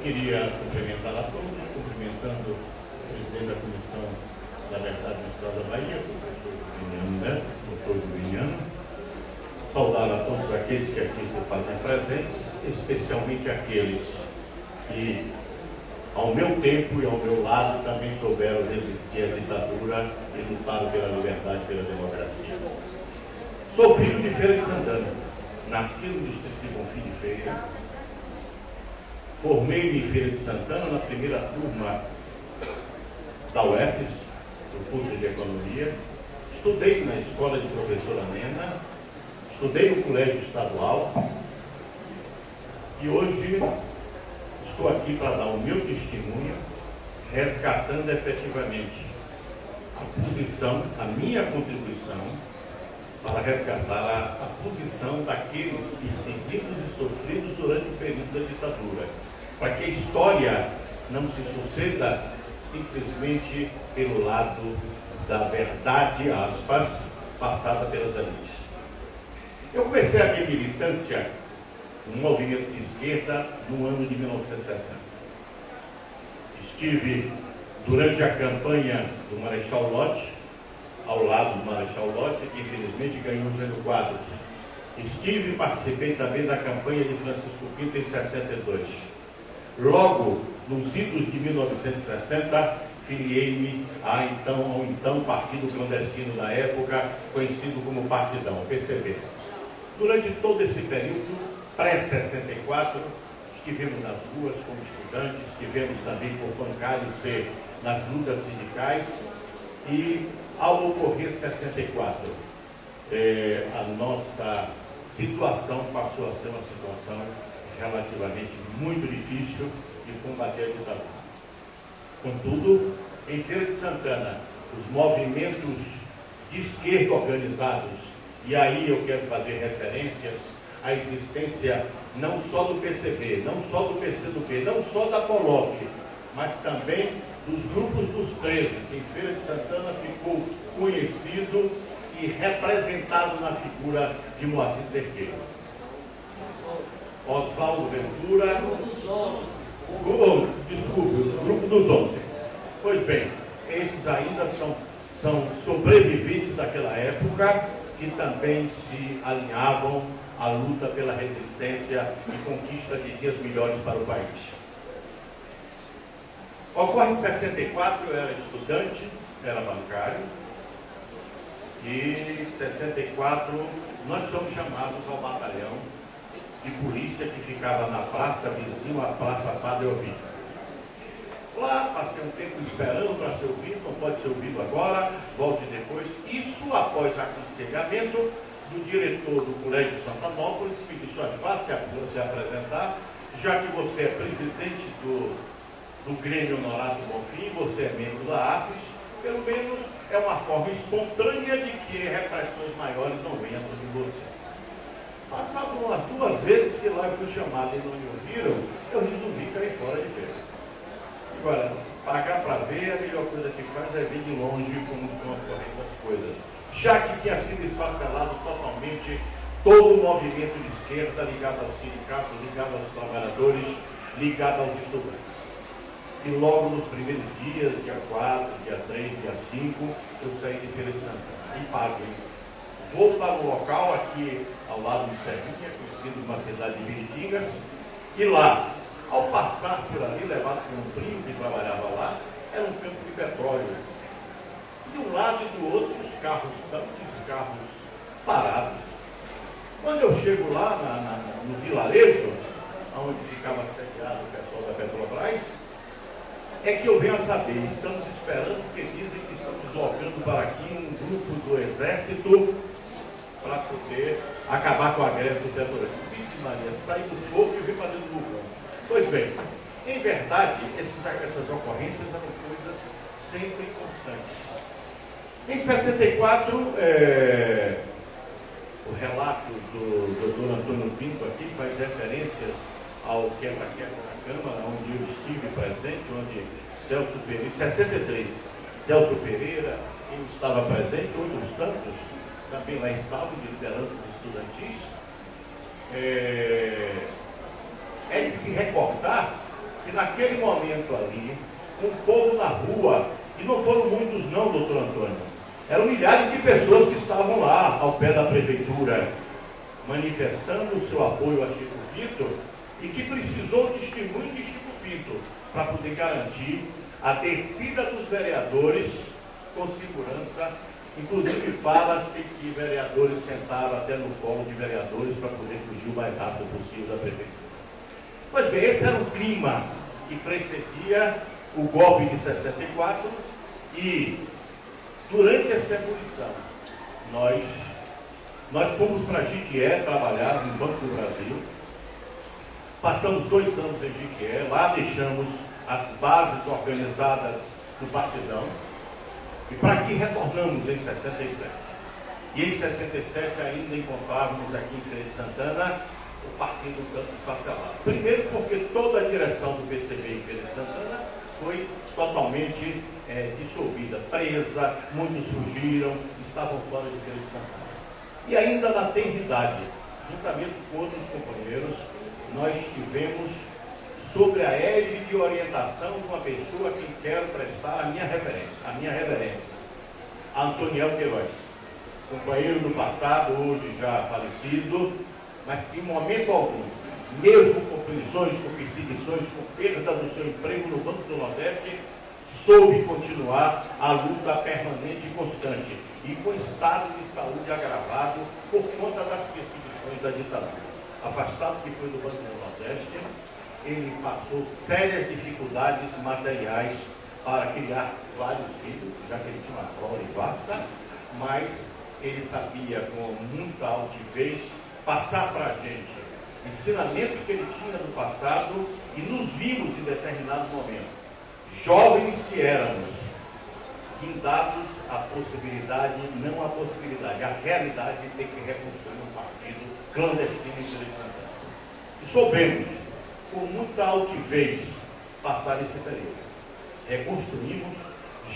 queria cumprimentar a todos, cumprimentando o presidente da Comissão da Verdade do Estado da Bahia, o professor Viniano Neto, doutor Viniano, saudar a todos aqueles que aqui se fazem presentes, especialmente aqueles que, ao meu tempo e ao meu lado, também souberam resistir à ditadura e lutaram pela liberdade e pela democracia. Sou filho de Feira de Santana, nasci no distrito de Bonfim de Feira, formei-me em Feira de Santana na primeira turma da UFES, do curso de Economia, estudei na escola de professora Nena, estudei no colégio estadual e hoje estou aqui para dar o meu testemunho, resgatando efetivamente a posição, a minha contribuição para resgatar a posição daqueles perseguidos e sofridos durante o período da ditadura, para que a história não se suceda simplesmente pelo lado da verdade, aspas, passada pelas elites. Eu comecei a minha militância no movimento de esquerda no ano de 1960. Estive durante a campanha do Marechal Lott, ao lado do Marechal Lott, que infelizmente ganhou o Jânio Quadros. Estive e participei também da campanha de Francisco Pinto em 62. Logo, nos idos de 1960, filiei-me ao então partido clandestino da época, conhecido como Partidão, PCB. Durante todo esse período, pré-64, estivemos nas ruas como estudantes, estivemos também por bancários nas lutas sindicais e, ao ocorrer 64, a nossa situação passou a ser uma situação relativamente muito difícil de combater a ditadura. Contudo, em Feira de Santana, os movimentos de esquerda organizados, e aí eu quero fazer referências à existência não só do PCB, não só do PCdoB, não só da POLOP, mas também dos grupos dos 13, que em Feira de Santana ficou conhecido e representado na figura de Moacir Cerqueira. Oswaldo Ventura, o Grupo dos 11. Pois bem, esses ainda são sobreviventes daquela época que também se alinhavam à luta pela resistência e conquista de dias melhores para o país. Ocorre em 64, eu era estudante, era bancário, e em 64 nós fomos chamados ao batalhão de polícia que ficava na praça vizinho à Praça Padre Ovidio. Lá passei um tempo esperando para ser ouvido, não pode ser ouvido agora, volte depois. Isso após aconselhamento do diretor do Colégio Santanópolis, que me disse: olha, vá se apresentar, já que você é presidente do Grêmio Honorato Bonfim, você é membro da AFES, pelo menos é uma forma espontânea de que repressões maiores não venham sobre você. Passaram umas 2 vezes que lá eu fui chamado e não me ouviram, eu resolvi cair fora de Feira. Agora, pagar para ver, a melhor coisa que faz é ver de longe como estão ocorrendo as coisas. Já que tinha sido esfacelado totalmente todo o movimento de esquerda ligado aos sindicatos, ligado aos trabalhadores, ligado aos estudantes. E logo nos primeiros dias, dia 4, dia 3, dia 5, eu saí de Feira de Santana e paguei. Vou para o local aqui ao lado de Serrinha, conhecido uma cidade de Miritingas, e lá, ao passar por ali, levado por um primo que trabalhava lá, era um campo de petróleo. De um lado e do outro, os carros, tantos carros parados. Quando eu chego lá no vilarejo, onde ficava sediado o pessoal da Petrobras, é que eu venho a saber, estamos esperando, porque dizem que estão deslocando para aqui um grupo do Exército para poder acabar com a greve do petróleo. Vixe Maria, saí do fogo e vim para dentro do vulcão. Pois bem, em verdade, essas ocorrências eram coisas sempre constantes. Em 64, o relato do Dr. Antônio Pinto aqui faz referências ao quebra-quebra da Câmara, onde eu estive presente, onde Celso Pereira, em 63, Celso Pereira, eu estava presente, outros tantos também lá estavam, de lideranças estudantis. É de se recordar que naquele momento ali, com o povo na rua, e não foram muitos não, doutor Antônio, eram milhares de pessoas que estavam lá, ao pé da prefeitura, manifestando o seu apoio a Chico Pinto, e que precisou do testemunho de Chico Pinto para poder garantir a descida dos vereadores com segurança. Inclusive fala-se que vereadores sentaram até no colo de vereadores para poder fugir o mais rápido possível da prefeitura. Pois bem, esse era o clima que precedia o golpe de 64, e durante essa ebulição nós fomos para Jequié trabalhar no Banco do Brasil, passamos 2 anos em Jequié, lá deixamos as bases organizadas do Partidão, e para aqui retornamos em 67. E em 67 ainda encontrávamos aqui em Feira de Santana o Partido Canto Esfacelado. Primeiro porque toda a direção do PCB em Feira de Santana foi totalmente dissolvida, presa, muitos fugiram, estavam fora de Feira de Santana. E ainda na tenridade, juntamente com outros companheiros, nós tivemos sobre a égide de orientação de uma pessoa a quem quero prestar a minha reverência, Antoniel Queiroz, companheiro do passado, hoje já falecido, mas que em momento algum, mesmo com prisões, com perseguições, com perda do seu emprego no Banco do Nordeste, soube continuar a luta permanente e constante, e com estado de saúde agravado por conta das perseguições da ditadura. Afastado que foi do Banco do Nordeste, ele passou sérias dificuldades materiais para criar vários filhos, já que ele tinha uma prole vasta, mas ele sabia com muita altivez passar para a gente ensinamentos que ele tinha do passado, e nos vimos em determinado momento, jovens que éramos, guindados à possibilidade, não à possibilidade, a realidade de ter que reconstruir um partido clandestino e interessante. E soubemos, com muita altivez, passar esse período. Reconstruímos,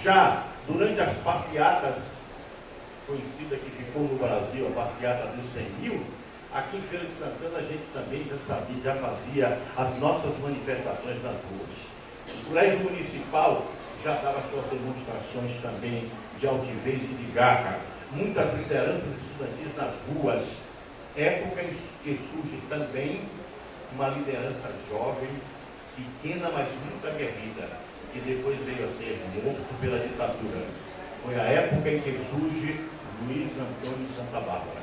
já durante as passeatas, conhecida que ficou no Brasil, a passeata dos 100 mil, aqui em Feira de Santana a gente também já sabia, já fazia as nossas manifestações nas ruas. O colégio municipal já dava suas demonstrações também de altivez e de garra. Muitas lideranças estudantis nas ruas, época em que surge também uma liderança jovem, pequena, mas muito aguerrida, que depois veio a ser morto pela ditadura. Foi a época em que surge Luiz Antônio de Santa Bárbara.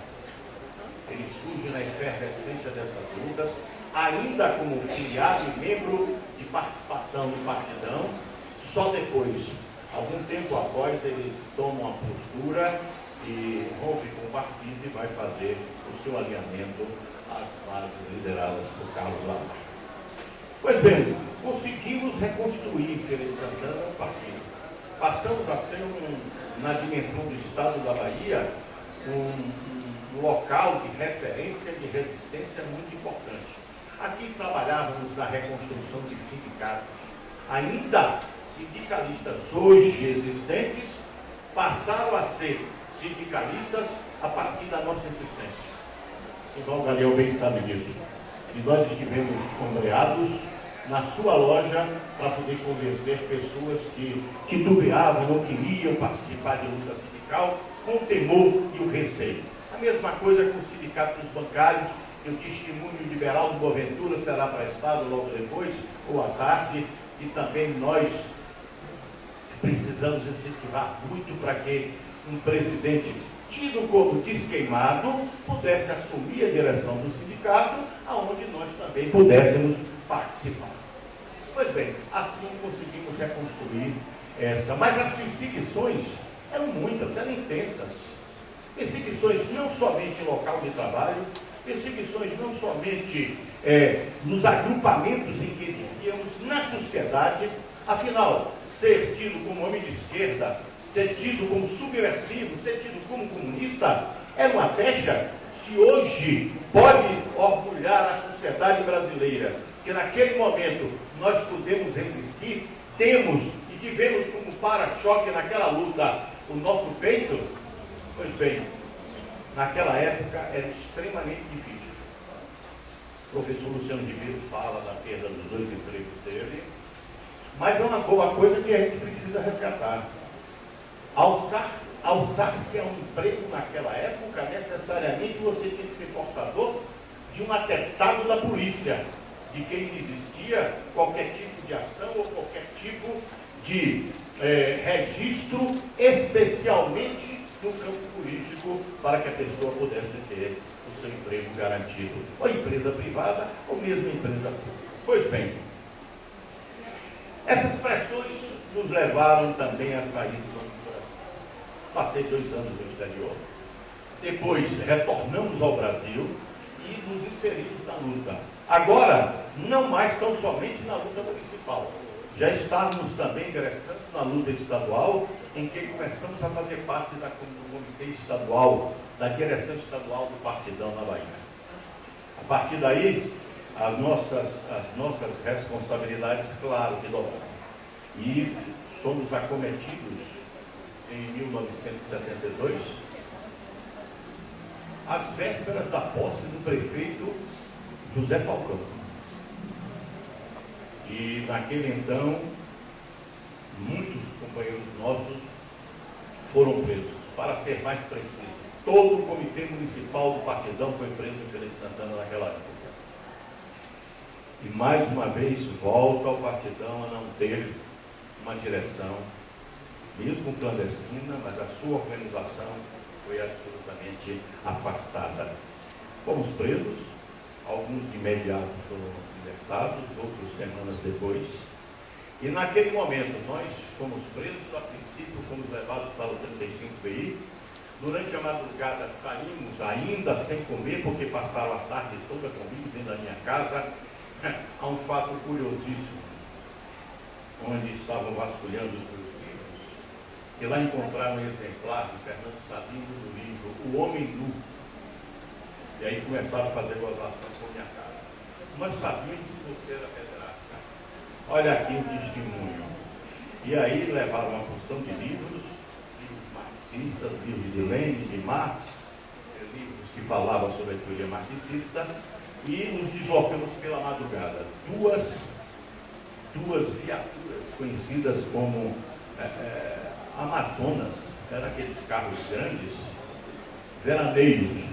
Ele surge na efervescência dessas lutas, ainda como filiado e membro de participação no Partidão. Só depois, algum tempo após, ele toma uma postura e rompe com o partido e vai fazer o seu alinhamento às bases lideradas por Carlos Lamarck. Pois bem, conseguimos reconstruir Feira de Santana o partido. Passamos a ser, na dimensão do estado da Bahia, um local de referência, de resistência muito importante. Aqui trabalhávamos na reconstrução de sindicatos. Ainda sindicalistas hoje existentes passaram a ser sindicalistas a partir da nossa existência. O Dom Galileu bem sabe disso. E nós estivemos ombreados na sua loja para poder convencer pessoas que titubeavam ou queriam participar de luta sindical com o temor e o receio. A mesma coisa com os sindicatos bancários, que o testemunho liberal do Boaventura será prestado logo depois ou à tarde, e também nós precisamos incentivar muito para que um presidente tido como desqueimado pudesse assumir a direção do sindicato, aonde nós também pudéssemos participar. Pois bem, assim conseguimos reconstruir essa. Mas as perseguições eram muitas, eram intensas. Perseguições não somente em local de trabalho, perseguições não somente nos agrupamentos em que vivíamos, na sociedade. Afinal, ser tido como homem de esquerda, ser tido como subversivo, ser tido como comunista, era uma pecha. Se hoje pode orgulhar a sociedade brasileira que naquele momento nós pudemos resistir, temos e tivemos como para-choque naquela luta o nosso peito, pois bem, naquela época era extremamente difícil. professor Luciano de Viro fala da perda dos 2 empregos dele, mas é uma boa coisa que a gente precisa resgatar. Alçar-se a um emprego naquela época, necessariamente você tinha que ser portador de um atestado da polícia, de que não existia qualquer tipo de ação ou qualquer tipo de registro, especialmente no campo político, para que a pessoa pudesse ter o seu emprego garantido, ou empresa privada, ou mesmo empresa pública. Pois bem, essas pressões nos levaram também a sair do Brasil. Passei 2 anos no exterior. Depois retornamos ao Brasil e nos inserimos na luta. Agora, não mais tão somente na luta municipal. Já estávamos também ingressando na luta estadual, em que começamos a fazer parte do comitê estadual, da direção estadual do Partidão na Bahia. A partir daí, as nossas responsabilidades, claro, que dobraram. E somos acometidos em 1972, às vésperas da posse do prefeito José Falcão. E naquele então, muitos companheiros nossos foram presos. Para ser mais preciso, todo o comitê municipal do Partidão foi preso em Feira de Santana naquela época. E mais uma vez volta ao Partidão a não ter uma direção, mesmo clandestina, mas a sua organização foi absolutamente afastada. Fomos presos, alguns de imediato foram libertados, outros semanas depois. E naquele momento nós fomos presos, a princípio fomos levados para o 35BI. Durante a madrugada saímos ainda sem comer, porque passaram a tarde toda comigo dentro da minha casa. Há um fato curiosíssimo, onde estavam vasculhando os meus livros, e lá encontraram um exemplar de Fernando Sabino do livro O Homem Nu. E aí começaram a fazer gozação com minha cara. Nós sabíamos que você era pederasta. Olha aqui o testemunho. E aí levaram uma porção de livros marxistas, livros de Lenin, de Marx, livros que falavam sobre a teoria marxista, e nos deslocamos pela madrugada. Duas viaturas conhecidas como Amazonas, eram aqueles carros grandes, veraneiros.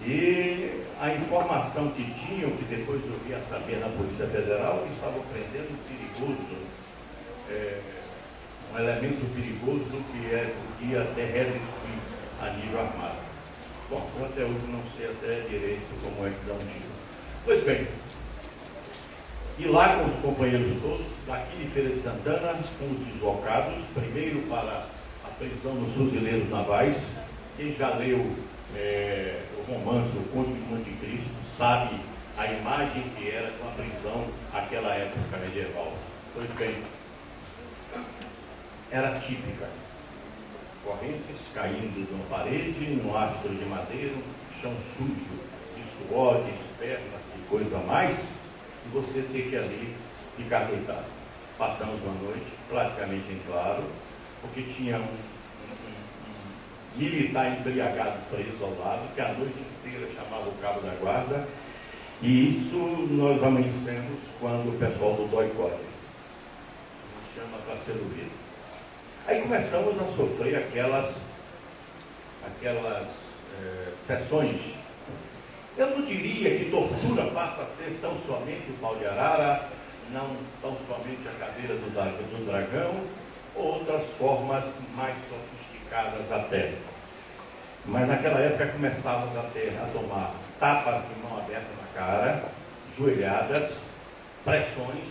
E a informação que tinham, que depois eu via saber na Polícia Federal, que estavam prendendo um perigoso, um elemento perigoso que podia até resistir a nível armado. Bom, eu até hoje não sei até direito como é que dá um tiro. Pois bem, e lá com os companheiros todos, daqui de Feira de Santana, fomos deslocados, primeiro para a prisão dos fuzileiros navais. Quem já leu o romance O Conde de Monte Cristo sabe a imagem que era de uma prisão naquela época medieval. Pois bem, era típica. Correntes caindo de uma parede, num astro de madeira, um chão sujo, de suor, de esperma, de coisa a mais, e você ter que ali ficar deitado. Passamos uma noite praticamente em claro, porque tinha um militar embriagado preso ao lado, que a noite inteira chamava o cabo da guarda, e isso nós amanhecemos quando o pessoal do DOI-CODE nos chama para ser ouvido. Aí começamos a sofrer aquelas sessões. Eu não diria que tortura passa a ser tão somente o pau de arara, não tão somente a cadeira do dragão, ou outras formas mais sofisticadas até. Mas naquela época começávamos a tomar tapas de mão aberta na cara, joelhadas, pressões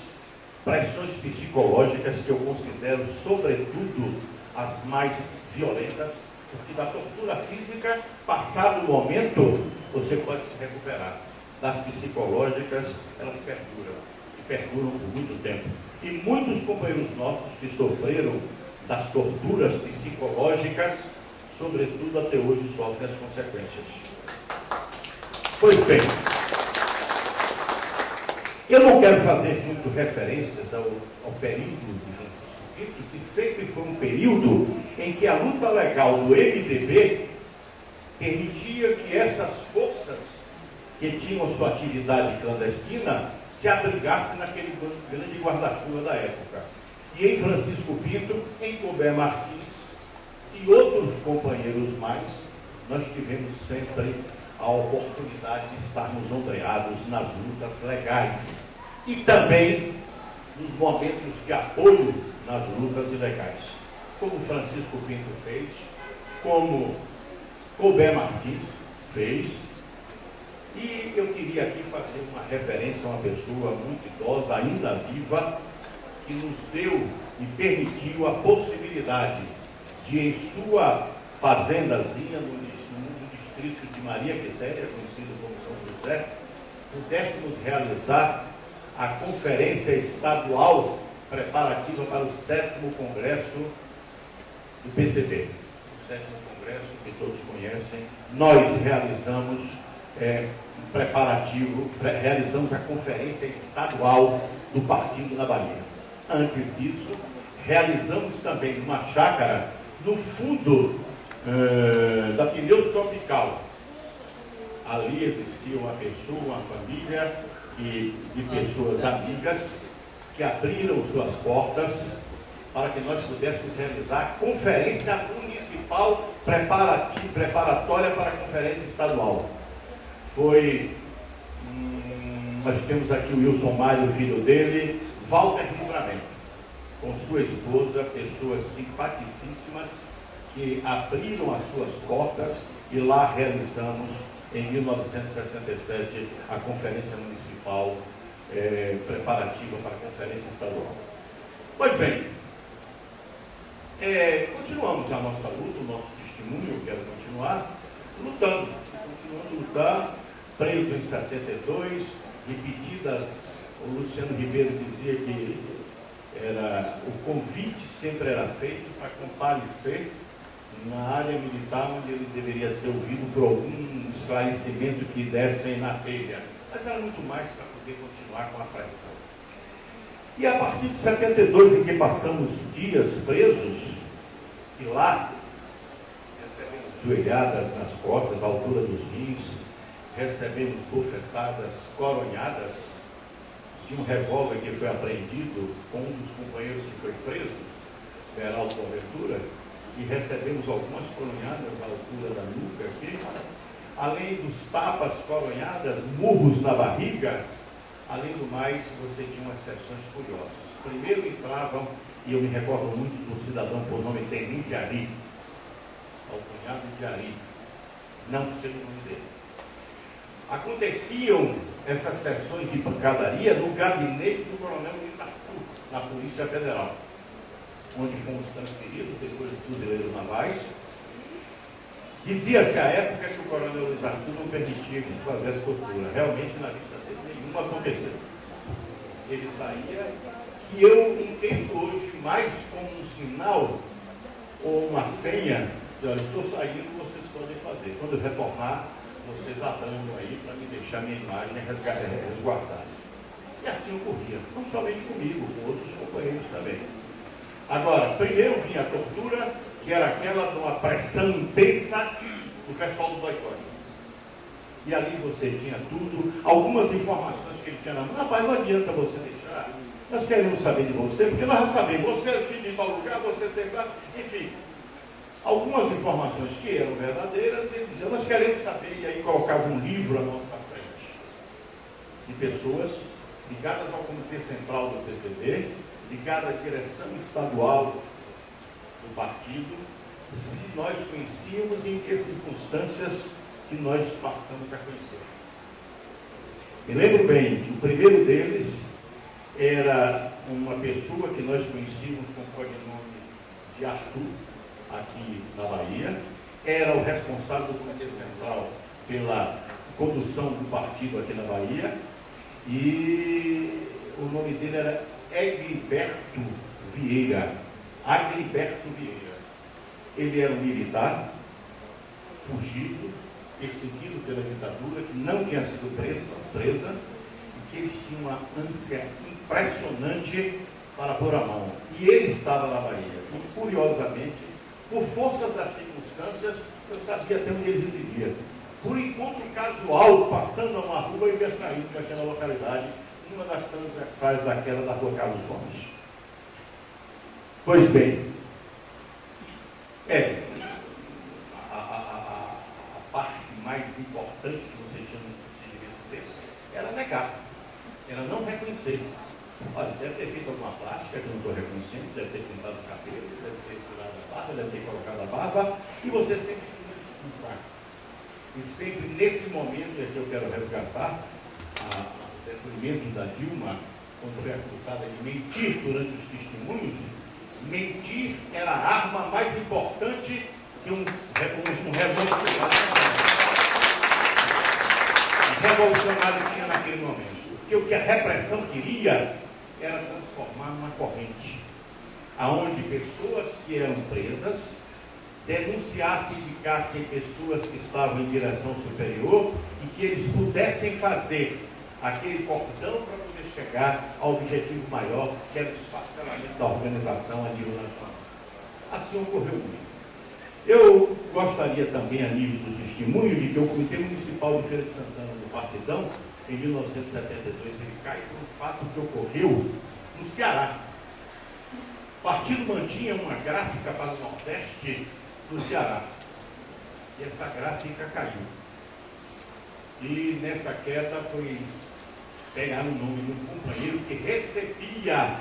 psicológicas que eu considero, sobretudo, as mais violentas, porque da tortura física, passado o momento, você pode se recuperar. Das psicológicas, elas perduram, e perduram por muito tempo. E muitos companheiros nossos que sofreram das torturas psicológicas, sobretudo até hoje, sofrem as consequências. Pois bem, eu não quero fazer muito referências ao período de Francisco Pinto, que sempre foi um período em que a luta legal do MDB permitia que essas forças que tinham sua atividade clandestina se abrigasse naquele grande guarda-chuva da época. E em Francisco Pinto, em Colbert Martins e outros companheiros mais, nós tivemos sempre a oportunidade de estarmos ombreados nas lutas legais e também nos momentos de apoio nas lutas ilegais, como Francisco Pinto fez, como Colbert Martins fez. E eu queria aqui fazer uma referência a uma pessoa muito idosa, ainda viva, que nos deu e permitiu a possibilidade de, em sua fazendazinha no distrito de Maria Quitéria, conhecido como São José, pudéssemos realizar a Conferência Estadual preparativa para o 7º Congresso do PCB. O 7º Congresso, que todos conhecem, nós realizamos realizamos a Conferência Estadual do Partido na Bahia. Antes disso, realizamos também uma chácara no fundo da Pneus Tropical. Ali existia uma pessoa, uma família de pessoas amigas que abriram suas portas para que nós pudéssemos realizar a Conferência Municipal preparatória para a Conferência Estadual. Nós temos aqui o Wilson Mário, filho dele, Walter Livramento, com sua esposa, pessoas simpaticíssimas que abriram as suas portas e lá realizamos, em 1967, a Conferência Municipal preparativa para a Conferência Estadual. Pois bem, continuamos a nossa luta, o nosso testemunho, eu quero continuar lutando, continuando a lutar, preso em 72, repetidas, o Luciano Ribeiro dizia que o convite sempre era feito para comparecer na área militar, onde ele deveria ser ouvido por algum esclarecimento que dessem na telha. Mas era muito mais para poder continuar com a pressão. E a partir de 72, em que passamos dias presos, e lá recebemos joelhadas nas costas, à altura dos rins, recebemos bofetadas coronhadas de um revólver que foi apreendido com um dos companheiros que foi preso, Beraldo Boaventura, e recebemos algumas coronhadas à altura da nuca aqui, além dos tapas coronhadas, murros na barriga. Além do mais, você tinha umas sessões curiosas. Primeiro entravam, e eu me recordo muito do cidadão por nome Tenente Ari, alcunhado de Ari, não sei o nome dele. Aconteciam essas sessões de pancadaria no gabinete do coronel Luiz Arthur, na Polícia Federal, onde fomos transferidos depois dos fuzileiros navais. Dizia-se à época que o coronel Luiz Arthur não permitia que fazer essa tortura. Realmente, na vista dele, nenhuma aconteceu. Ele saía, e eu entendo hoje mais como um sinal ou uma senha de: olha, estou saindo, vocês podem fazer. Quando eu retornar, vocês abram aí para me deixar minha imagem resguardada. E assim ocorria, não somente comigo, com outros companheiros também. Agora, primeiro vinha a tortura, que era aquela de uma pressão intensa do pessoal do boicote. E ali você tinha tudo, algumas informações que ele tinha na mão. Rapaz, não adianta você deixar, nós queremos saber de você, porque nós já sabemos, você é filho de tal lugar, você tem lá, enfim. Algumas informações que eram verdadeiras, ele dizia: nós queremos saber, e aí colocava um livro à nossa frente, de pessoas ligadas ao Comitê Central do PCB, ligadas à direção estadual do partido, se nós conhecíamos e em que circunstâncias que nós passamos a conhecer. Me lembro bem que o primeiro deles era uma pessoa que nós conhecíamos com o codinome de Arthur, aqui na Bahia, era o responsável do Comitê Central pela condução do partido aqui na Bahia, e o nome dele era Agriberto Vieira. Agriberto Vieira. Ele era um militar, fugido, perseguido pela ditadura, que não tinha sido presa, e que eles tinham uma ânsia impressionante para pôr a mão. E ele estava na Bahia. E, curiosamente, por forças das circunstâncias, eu sabia até onde ele residia. por encontro casual, passando a uma rua e ver saído daquela localidade, uma das transversais daquela da Rua Carlos Gomes. Pois bem, a parte mais importante que você tinha no procedimento desse era negar, era não reconhecer. Olha, deve ter feito alguma plástica que eu não estou reconhecendo, deve ter pintado o cabelo, deve ter tirado a barba, deve ter colocado a barba, e você sempre precisa desculpar. E sempre nesse momento é que eu quero resgatar o depoimento da Dilma, quando foi acusada de mentir durante os testemunhos. Mentir era a arma mais importante que um revolucionário tinha naquele momento. Porque o que a repressão queria era transformar numa corrente, aonde pessoas que eram presas denunciassem e ficassem pessoas que estavam em direção superior e que eles pudessem fazer aquele cordão para poder chegar ao objetivo maior, que era o esfacelamento da organização a nível nacional. Assim ocorreu muito. Eu gostaria também, a nível do testemunho, de que o Comitê Municipal de Feira de Santana do Partidão, em 1972, ele cai por um fato que ocorreu no Ceará. O partido mantinha uma gráfica para o Nordeste do Ceará. E essa gráfica caiu. E nessa queda foi pegar o nome de um companheiro que recebia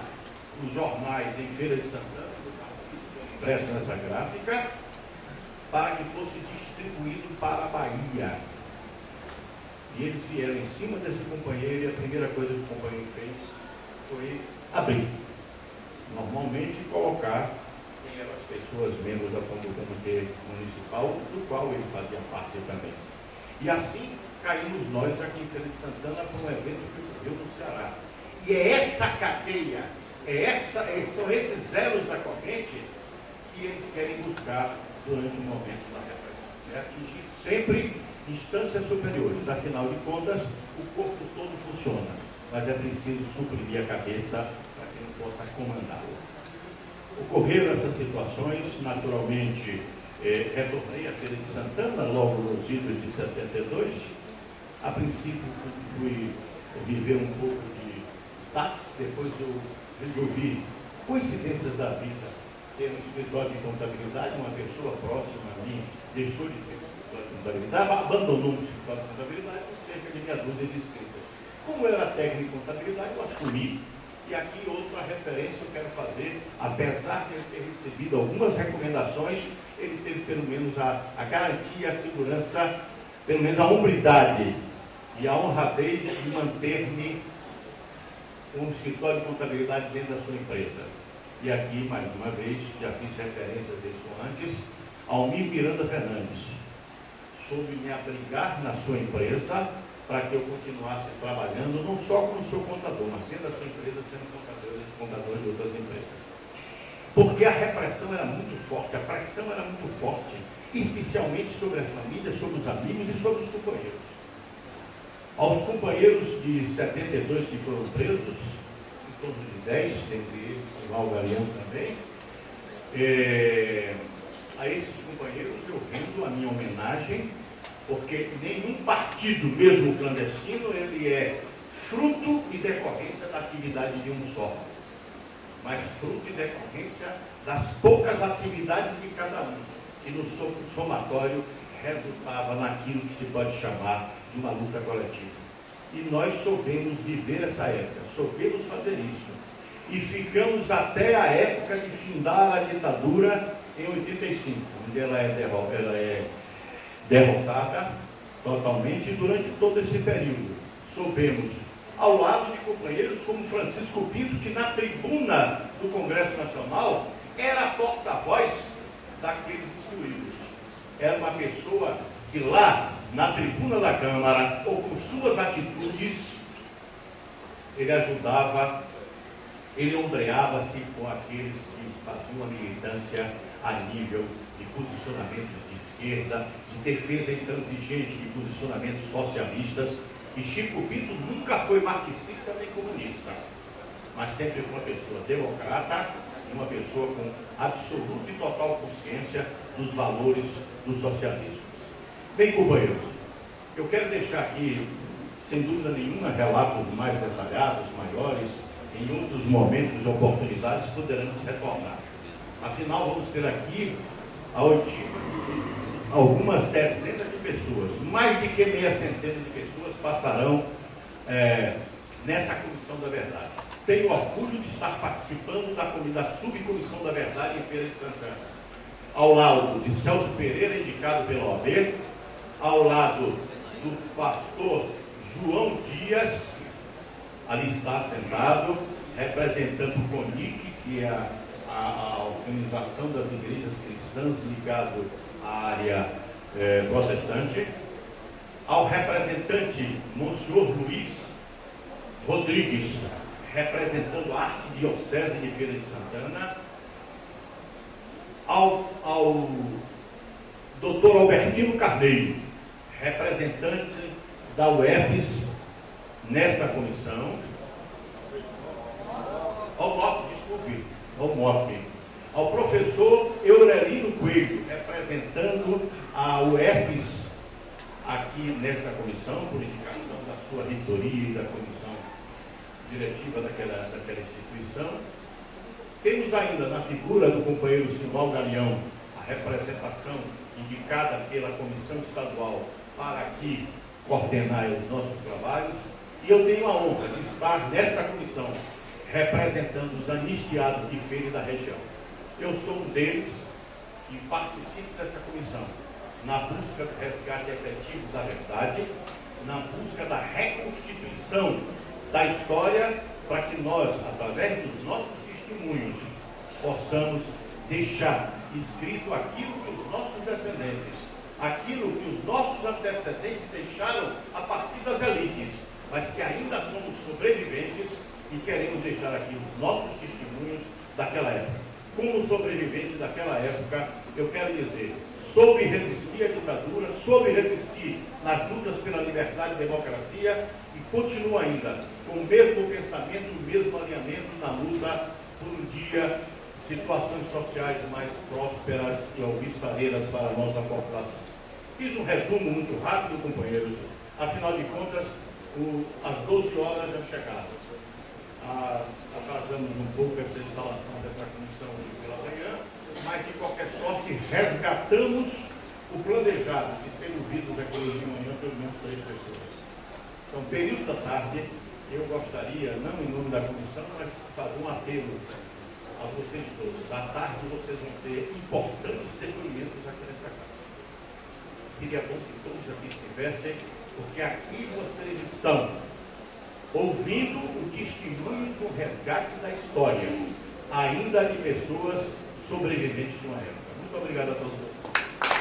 os jornais em Feira de Santana, impresso nessa gráfica, para que fosse distribuído para a Bahia. E eles vieram em cima desse companheiro e a primeira coisa que o companheiro fez foi abrir. Normalmente colocar quem eram as pessoas membros do Comitê Municipal, do qual ele fazia parte também. E assim caímos nós aqui em Feira de Santana para um evento que ocorreu no Ceará. E é essa cadeia, são esses elos da corrente que eles querem buscar durante o momento da repressão. É atingir sempre instâncias superiores. Afinal de contas, o corpo todo funciona, mas é preciso suprimir a cabeça para que não possa comandá-lo. Ocorreram essas situações, naturalmente, retornei à Feira de Santana logo nos idos de 72. A princípio fui viver um pouco de táxi, depois eu resolvi, coincidências da vida, ter um escritório de contabilidade. Uma pessoa próxima a mim deixou de ter escritório de contabilidade, abandonou o escritório de contabilidade com cerca de meia dúzia de inscritas. Como eu era técnico de contabilidade, eu assumi. E aqui outra referência eu quero fazer, apesar de ele ter recebido algumas recomendações, ele teve pelo menos a garantia, a segurança, pelo menos a hombridade e a honradez de manter-me com um escritório de contabilidade dentro da sua empresa. E aqui, mais uma vez, já fiz referências a isso antes, Almir Miranda Fernandes soube me abrigar na sua empresa para que eu continuasse trabalhando, não só como seu contador, mas dentro da sua empresa, sendo contador de outras empresas. Porque a repressão era muito forte, a pressão era muito forte, especialmente sobre a família, sobre os amigos e sobre os companheiros. Aos companheiros de 72 que foram presos, em torno de 10, dentre eles o Val Galeano também, a esses companheiros eu rendo a minha homenagem, porque nenhum partido, mesmo clandestino, ele é fruto e decorrência da atividade de um só, mas fruto e decorrência das poucas atividades de cada um, que no somatório resultava naquilo que se pode chamar de uma luta coletiva. E nós soubemos viver essa época, soubemos fazer isso. E ficamos até a época de findar a ditadura em 85, onde ela é derrotada totalmente. E durante todo esse período soubemos, ao lado de companheiros como Francisco Pinto, que na tribuna do Congresso Nacional era porta-voz daqueles excluídos. Era uma pessoa que lá na tribuna da Câmara, ou com suas atitudes, ele ajudava, ele ombreava-se com aqueles que faziam a militância a nível de posicionamentos de esquerda, de defesa intransigente de posicionamentos socialistas. E Chico Pinto nunca foi marxista nem comunista, mas sempre foi uma pessoa democrata e uma pessoa com absoluta e total consciência dos valores do socialismo. Bem, companheiros, Eu quero deixar aqui, sem dúvida nenhuma, relatos mais detalhados, maiores, em outros momentos e oportunidades poderemos retornar. Afinal, vamos ter aqui a oitiva algumas dezenas de pessoas, mais de que meia centena de pessoas passarão nessa Comissão da Verdade. Tenho orgulho de estar participando da Subcomissão da Verdade em Feira de Santana, ao lado de Celso Pereira, indicado pela OAB, ao lado do pastor João Dias, ali está sentado, representando o CONIC, que é a Organização das Igrejas Cristãs, ligado à área protestante, ao representante Monsenhor Luiz Rodrigues, representando a Arquidiocese de Feira de Santana, ao doutor Albertino Carneiro, representante da UFES nesta comissão, ao MOP, ao professor Eurelino Coelho, representando a UFES aqui nesta comissão, por indicação da sua reitoria e da comissão diretiva daquela instituição. Temos ainda na figura do companheiro Simval Galeão a representação indicada pela Comissão Estadual para aqui coordenar os nossos trabalhos, e eu tenho a honra de estar nesta comissão representando os anistiados de Feira e da região. Eu sou um deles e participo dessa comissão na busca do resgate efetivo da verdade, na busca da reconstituição da história, para que nós, através dos nossos testemunhos, possamos deixar escrito aquilo que os nossos descendentes, aquilo que os nossos antecedentes deixaram a partir das elites, mas que ainda somos sobreviventes e queremos deixar aqui os nossos testemunhos daquela época. Como sobrevivente daquela época, eu quero dizer, soube resistir à ditadura, soube resistir nas lutas pela liberdade e democracia e continua ainda com o mesmo pensamento, o mesmo alinhamento na luta por um dia situações sociais mais prósperas e alvissareiras para a nossa população. Fiz um resumo muito rápido, companheiros. Afinal de contas, às 12 horas já chegaram. Atrasamos um pouco essa instalação dessa comissão pela manhã, mas de qualquer sorte resgatamos o planejado de ser ouvidos aqui hoje de manhã pelo menos 3 pessoas. Então, período da tarde, eu gostaria, não em nome da comissão, mas fazer um apelo a vocês todos. À tarde vocês vão ter importantes depoimentos aqui nessa casa. Seria bom que todos aqui estivessem, porque aqui vocês estão ouvindo o testemunho do resgate da história, ainda de pessoas sobreviventes de uma época. Muito obrigado a todos.